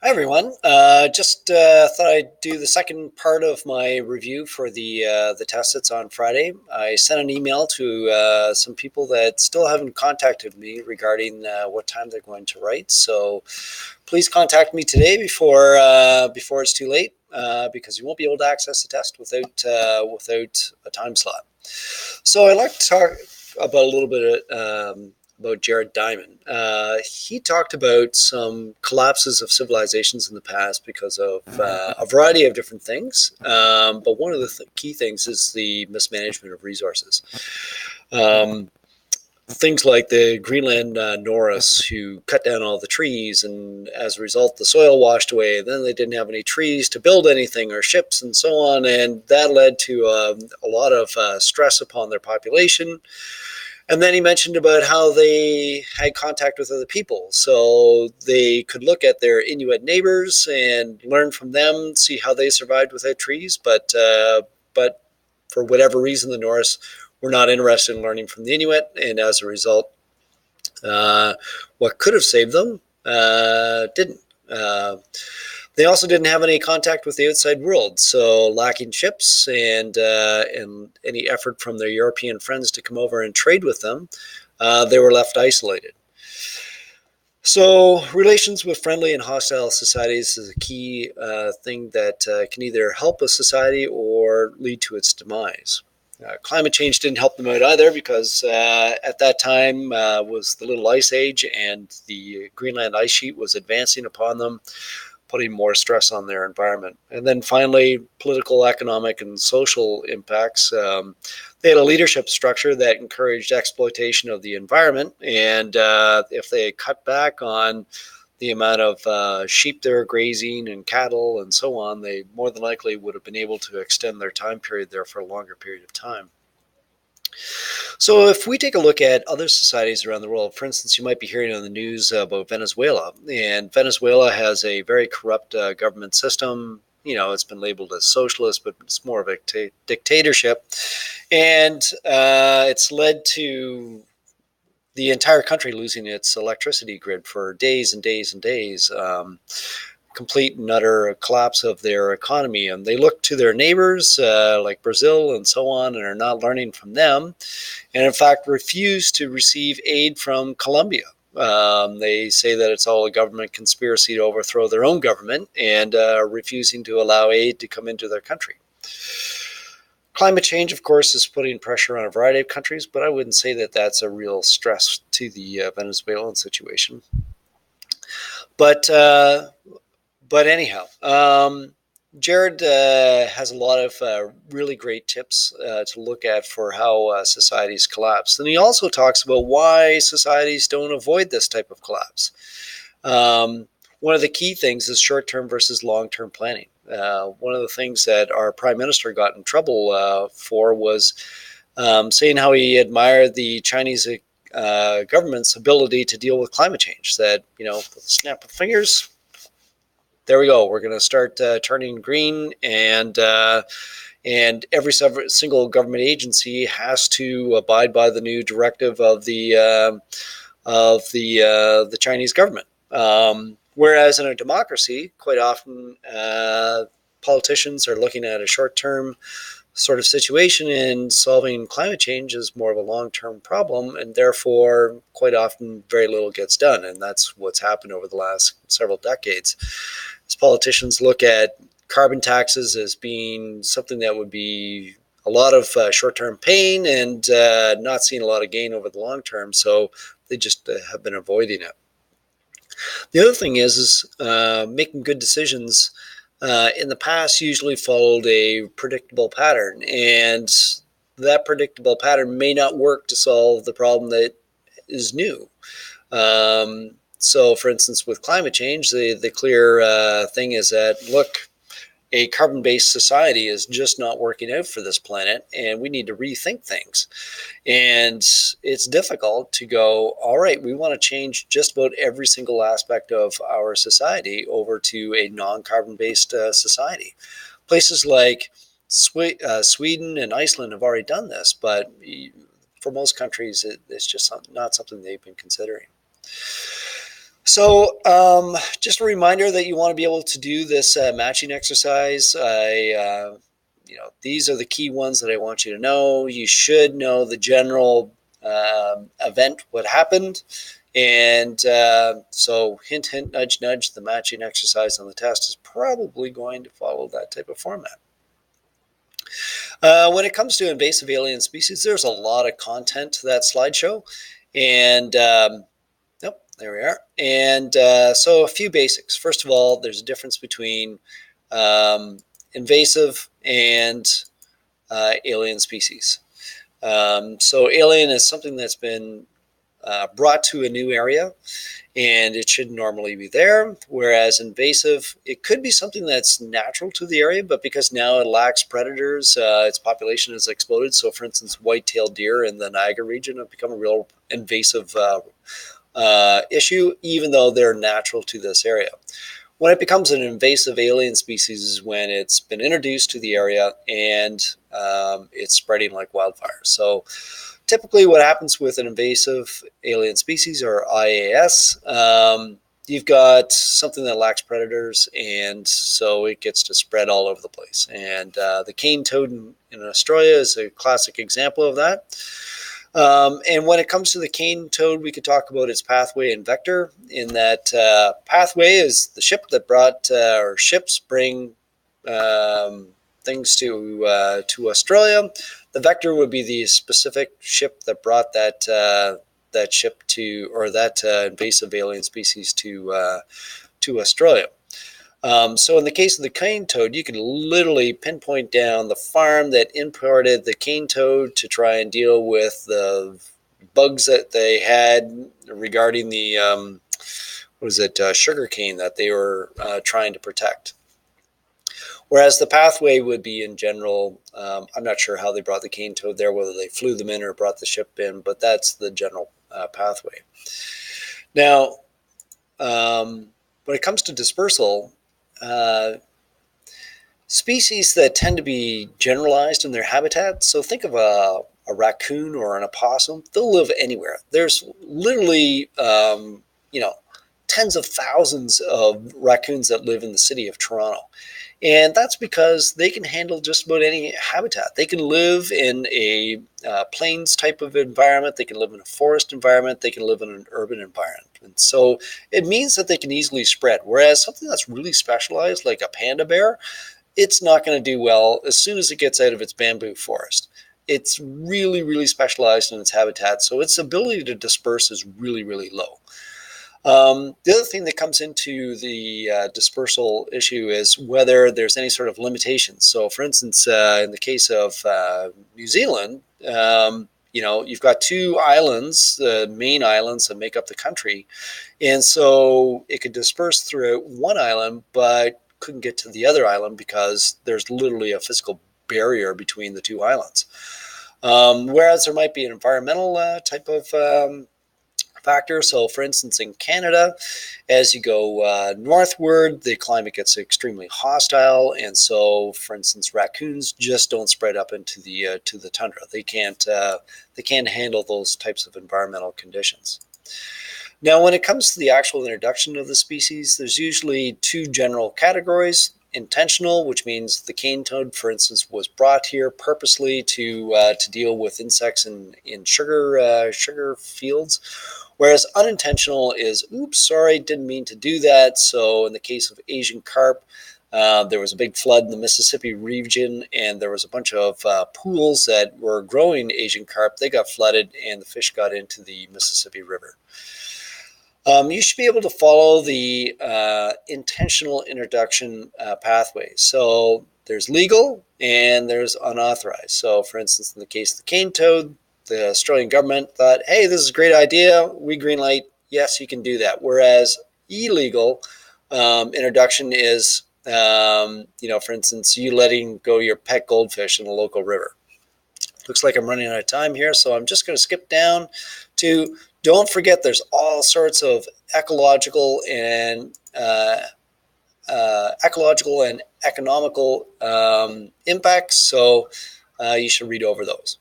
Hi everyone. Just thought I'd do the second part of my review for the test that's on Friday. I sent an email to some people that still haven't contacted me regarding what time they're going to write. So please contact me today before it's too late, because you won't be able to access the test without a time slot. So I'd like to talk about a little bit about Jared Diamond. He talked about some collapses of civilizations in the past because of a variety of different things. But one of the key things is the mismanagement of resources. Um, Things like the Greenland Norris, who cut down all the trees, and as a result, the soil washed away. Then they didn't have any trees to build anything or ships and so on, and that led to a lot of stress upon their population. And then he mentioned about how they had contact with other people. So they could look at their Inuit neighbors and learn from them, see how they survived without trees. But for whatever reason, the Norse were not interested in learning from the Inuit. And as a result, uh, what could have saved them didn't. They also didn't have any contact with the outside world, so lacking ships and any effort from their European friends to come over and trade with them, they were left isolated. So relations with friendly and hostile societies is a key thing that can either help a society or lead to its demise. Climate change didn't help them out either, because at that time was the Little Ice Age, and the Greenland ice sheet was advancing upon them, putting more stress on their environment. And then finally, political, economic, and social impacts. They had a leadership structure that encouraged exploitation of the environment, and if they had cut back on the amount of sheep they were grazing and cattle and so on, they more than likely would have been able to extend their time period there for a longer period of time. So, if we take a look at other societies around the world, for instance, you might be hearing on the news about Venezuela. And Venezuela has a very corrupt government system. You know, it's been labeled as socialist, but it's more of a dictatorship. And it's led to the entire country losing its electricity grid for days and days and days. Complete and utter collapse of their economy. And they look to their neighbors like Brazil and so on, and are not learning from them, and in fact refuse to receive aid from Colombia. They say that it's all a government conspiracy to overthrow their own government, and refusing to allow aid to come into their country. Climate change, of course, is putting pressure on a variety of countries, but I wouldn't say that that's a real stress to the Venezuelan situation. But anyhow, Jared has a lot of really great tips to look at for how societies collapse. And he also talks about why societies don't avoid this type of collapse. One of the key things is short-term versus long-term planning. One of the things that our prime minister got in trouble for was saying how he admired the Chinese government's ability to deal with climate change. That, you know, with a snap of fingers, there we go. We're going to start turning green, and every single government agency has to abide by the new directive of the Chinese government. Whereas in a democracy, quite often politicians are looking at a short-term sort of situation, and solving climate change is more of a long-term problem, and therefore quite often very little gets done. And that's what's happened over the last several decades. As politicians look at carbon taxes as being something that would be a lot of short-term pain, and not seeing a lot of gain over the long term, so they just have been avoiding it. The other thing is making good decisions in the past usually followed a predictable pattern, and that predictable pattern may not work to solve the problem that is new. So, for instance, with climate change, the clear thing is that, look, a carbon-based society is just not working out for this planet, and we need to rethink things. And it's difficult to go, all right, we want to change just about every single aspect of our society over to a non-carbon-based society. Places like Sweden and Iceland have already done this, but for most countries, it's just not something they've been considering. So, just a reminder that you want to be able to do this matching exercise. These are the key ones that I want you to know. You should know the general event, what happened, and so hint, hint, nudge, nudge. The matching exercise on the test is probably going to follow that type of format. When it comes to invasive alien species, there's a lot of content to that slideshow, and Nope, there we are. And so a few basics. First of all, there's a difference between invasive and alien species. So alien is something that's been brought to a new area, and it should normally be there. Whereas invasive, it could be something that's natural to the area, but because now it lacks predators, its population has exploded. So, for instance, white-tailed deer in the Niagara region have become a real invasive issue, even though they're natural to this area. When it becomes an invasive alien species is when it's been introduced to the area and it's spreading like wildfire. So typically what happens with an invasive alien species, or IAS, you've got something that lacks predators, and so it gets to spread all over the place. And the cane toad in Australia is a classic example of that. And when it comes to the cane toad, we could talk about its pathway and vector. In that pathway is the ship that brought, or ships bring things to Australia. The vector would be the specific ship that brought that ship to, or that invasive alien species to Australia. So in the case of the cane toad, you can literally pinpoint down the farm that imported the cane toad to try and deal with the bugs that they had regarding the sugar cane that they were trying to protect. Whereas the pathway would be in general, I'm not sure how they brought the cane toad there, whether they flew them in or brought the ship in, but that's the general pathway. Now, when it comes to dispersal, species that tend to be generalized in their habitat. So think of a raccoon or an opossum. They'll live anywhere. There's literally, tens of thousands of raccoons that live in the city of Toronto. And that's because they can handle just about any habitat. They can live in a plains type of environment. They can live in a forest environment. They can live in an urban environment. And so it means that they can easily spread. Whereas something that's really specialized, like a panda bear, it's not going to do well as soon as it gets out of its bamboo forest. It's really, really specialized in its habitat. So its ability to disperse is really, really low. The other thing that comes into the dispersal issue is whether there's any sort of limitations. So, for instance, in the case of New Zealand, you've got two islands, the main islands that make up the country, and so it could disperse throughout one island, but couldn't get to the other island because there's literally a physical barrier between the two islands. Whereas there might be an environmental type of factor. So, for instance, in Canada, as you go northward, the climate gets extremely hostile, and so, for instance, raccoons just don't spread up into the to the tundra. They can't handle those types of environmental conditions. Now, when it comes to the actual introduction of the species, there's usually two general categories. Intentional, which means the cane toad, for instance, was brought here purposely to deal with insects in sugar fields. Whereas unintentional is, oops, sorry, didn't mean to do that. So in the case of Asian carp, there was a big flood in the Mississippi region, and there was a bunch of pools that were growing Asian carp. They got flooded, and the fish got into the Mississippi River. You should be able to follow the intentional introduction pathway. So there's legal and there's unauthorized. So, for instance, in the case of the cane toad, the Australian government thought, hey, this is a great idea. We greenlight. Yes, you can do that. Whereas illegal introduction is, for instance, you letting go your pet goldfish in a local river. Looks like I'm running out of time here, so I'm just going to skip down to, don't forget there's all sorts of ecological and economical impacts, so you should read over those.